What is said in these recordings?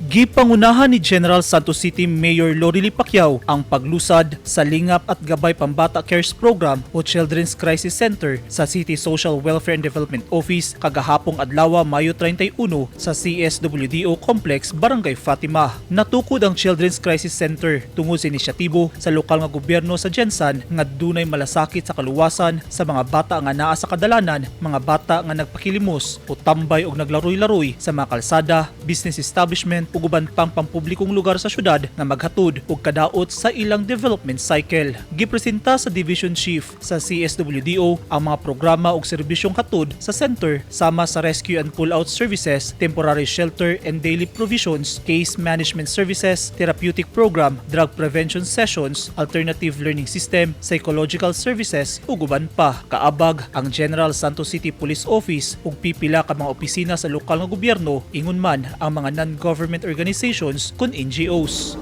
Gipangunahan ni General Santos City Mayor Lorely Pacquiao ang paglusad sa Lingap at Gabay Pambata Cares Program o Children's Crisis Center sa City Social Welfare and Development Office kagahapong adlaw Mayo 31 sa CSWDO Complex, Barangay Fatima. Natukod ang Children's Crisis Center tungod sa inisyatibo sa lokal nga gobyerno sa Jensan nga dunay malasakit sa kaluwasan sa mga bata nga naa sa kadalanan, mga bata nga nagpakilimos o tambay og naglaroy-laroy sa mga kalsada, business establishment ug uban pang pampublikong lugar sa syudad nga maghatod og kadaot sa ilang development cycle. Gipresenta sa Division Chief sa CSWDO ang mga programa ug serbisyong hatod sa center sama sa rescue and pull-out services, temporary shelter and daily provisions, case management services, therapeutic program, drug prevention sessions, alternative learning system, psychological services ug uban pa. Kaabag ang General Santos City Police Office ug pipila ka mga opisina sa lokal nga gobyerno, ingon man ang mga non-government organizations kun NGOs.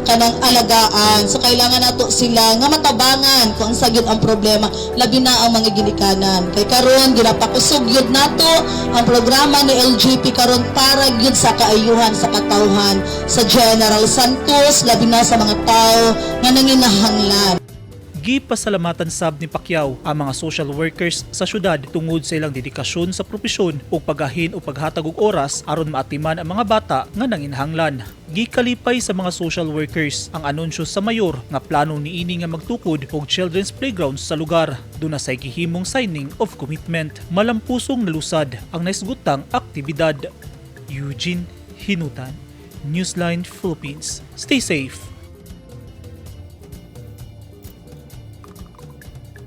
Kanang alagaan, so kailangan nato sila nga matabangan kung sa gyud ang problema, labi na ang mga ginikanan. Kay karon ginapakusog gyud nato ang programa ni LGP karon para gyud sa kaayuhan sa katawhan sa General Santos, labi na sa mga tao nga nanginahanglan. Gipasalamatan sab ni Pacquiao ang mga social workers sa syudad tungod sa ilang dedikasyon sa propesyon ug paghahin o paghatag og oras aron maatiman ang mga bata nga nanginahanglan. Gikalipay sa mga social workers ang anunsyo sa mayor nga plano niini nga magtukod og children's playgrounds sa lugar. Duna say gihimong signing of commitment. Malampusong nalusad ang naisgutang aktibidad. Eugene Hinutan, Newsline Philippines. Stay safe.